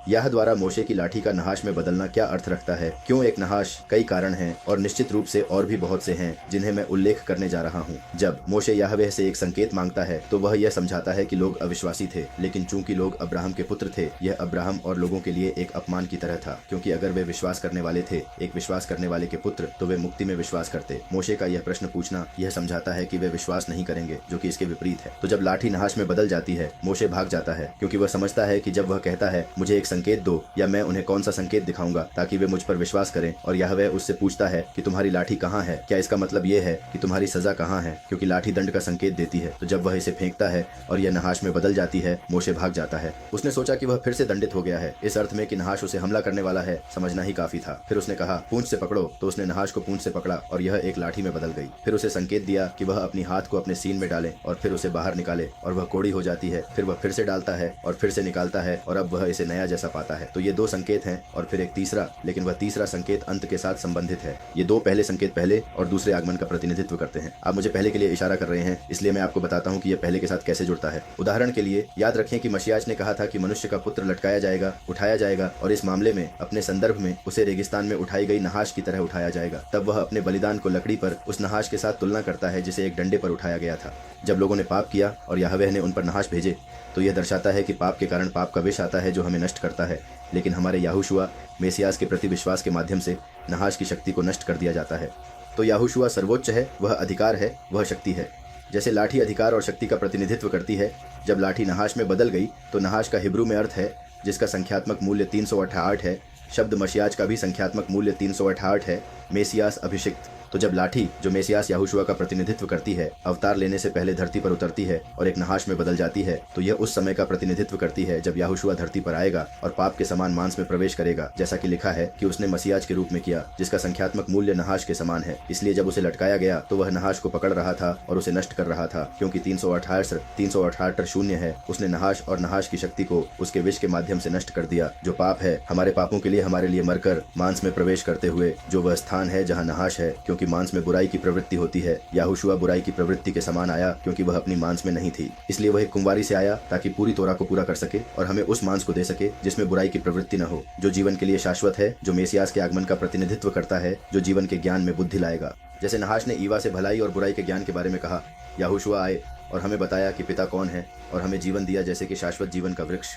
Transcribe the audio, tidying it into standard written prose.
यह द्वारा मोशे की लाठी का नहाश में बदलना क्या अर्थ रखता है? क्यों एक नहाश? कई कारण हैं और निश्चित रूप से और भी बहुत से हैं जिन्हें मैं उल्लेख करने जा रहा हूँ। जब मोशे याहवेह से एक संकेत मांगता है तो वह यह समझाता है कि लोग अविश्वासी थे, लेकिन चूंकि लोग अब्राहम के पुत्र थे, यह अब्राहम और लोगों के लिए एक अपमान की तरह था, क्योंकि अगर वे विश्वास करने वाले थे, एक विश्वास करने वाले के पुत्र, तो वे मुक्ति में विश्वास करते। मोशे का यह प्रश्न पूछना यह समझाता है कि वे विश्वास नहीं करेंगे, जो कि इसके विपरीत है। तो जब लाठी नहाश में बदल जाती है, मोशे भाग जाता है, क्योंकि वह समझता है कि जब वह कहता है मुझे एक संकेत दो या मैं उन्हें कौन सा संकेत दिखाऊंगा ताकि वे मुझ पर विश्वास करें, और याहवेह उससे पूछता है कि तुम्हारी लाठी कहाँ है, क्या इसका मतलब ये है कि तुम्हारी सजा कहाँ है, क्योंकि लाठी दंड का संकेत देती है। तो जब वह इसे फेंकता है और यह नहाश में बदल जाती है, मोशे भाग जाता है। उसने सोचा कि वह फिर से दंडित हो गया है, इस अर्थ में कि नहाश उसे हमला करने वाला है, समझना ही काफी था। फिर उसने कहा पूंछ से पकड़ो, तो उसने नहाश को पूंछ से पकड़ा और यह एक लाठी में बदल गई। फिर उसे संकेत दिया कि वह अपनी हाथ को अपने सीन में डाले और फिर उसे बाहर निकाले, और वह कोड़ी हो जाती है। फिर वह फिर से डालता है और फिर से निकालता है, और अब वह इसे नया जैसा पाता है। तो ये दो संकेत हैं और फिर एक तीसरा, लेकिन वह तीसरा संकेत अंत के साथ संबंधित है। ये दो पहले संकेत पहले और दूसरे आगमन का प्रतिनिधित्व करते हैं। आप मुझे पहले के लिए इशारा कर रहे हैं, इसलिए मैं आपको बताता हूँ कि यह पहले के साथ कैसे जुड़ता है। उदाहरण के लिए याद रखें कि मशीयाज ने कहा था कि मनुष्य का पुत्र लटकाया जाएगा, उठाया जाएगा, और इस मामले में अपने संदर्भ में उसे रेगिस्तान में उठाई गई नहाश की तरह उठाया जाएगा। तब वह अपने बलिदान को लकड़ी पर उस नहाश के साथ तुलना करता है जिसे एक डंडे पर उठाया गया था। जब लोगों ने पाप किया और याहवेह ने उन पर नहाश भेजे, तो यह दर्शाता है कि पाप के कारण पाप का विष आता है जो हमें नष्ट करता है, लेकिन हमारे याहुशुआ मेसियास के प्रति विश्वास के माध्यम से नहाश की शक्ति को नष्ट कर दिया जाता है। तो याहुशुआ सर्वोच्च है, वह अधिकार है, वह शक्ति है। जैसे लाठी अधिकार और शक्ति का प्रतिनिधित्व करती है, जब लाठी नहाश में बदल गई तो नहाश का हिब्रू में अर्थ है जिसका संख्यात्मक मूल्य 368 है। शब्द मशियाज का भी संख्यात्मक मूल्य 368 है, मेसियास अभिषिक्त। तो जब लाठी जो मेसियास याहुशुआ का प्रतिनिधित्व करती है अवतार लेने से पहले धरती पर उतरती है और एक नहाश में बदल जाती है, तो यह उस समय का प्रतिनिधित्व करती है जब याहुशुआ धरती पर आएगा और पाप के समान मांस में प्रवेश करेगा, जैसा कि लिखा है कि उसने मसीयाज के रूप में किया, जिसका संख्यात्मक मूल्य नहाश के समान है। इसलिए जब उसे लटकाया गया तो वह नहाश को पकड़ रहा था और उसे नष्ट कर रहा था, क्योंकि 368 शून्य है। उसने नहाश और नहाश की शक्ति को उसके विष के माध्यम से नष्ट कर दिया, जो पाप है, हमारे पापों के लिए हमारे लिए मरकर मांस में प्रवेश करते हुए, जो वह स्थान है जहाँ नहाश है, क्योंकि मांस में बुराई की प्रवृत्ति होती है। याहुशुआ बुराई की प्रवृत्ति के समान आया क्योंकि वह अपनी मांस में नहीं थी, इसलिए वह एक कुंवारी से आया ताकि पूरी तोरा को पूरा कर सके और हमें उस मांस को दे सके जिसमें बुराई की प्रवृत्ति न हो, जो जीवन के लिए शाश्वत है, जो मेसियास के आगमन का प्रतिनिधित्व करता है, जो जीवन के ज्ञान में बुद्धि लाएगा। जैसे नहाश ने ईवा से भलाई और बुराई के ज्ञान के बारे में कहा, याहुशुआ आए और हमें बताया कि पिता कौन है और हमें जीवन दिया जैसे कि शाश्वत जीवन का वृक्ष।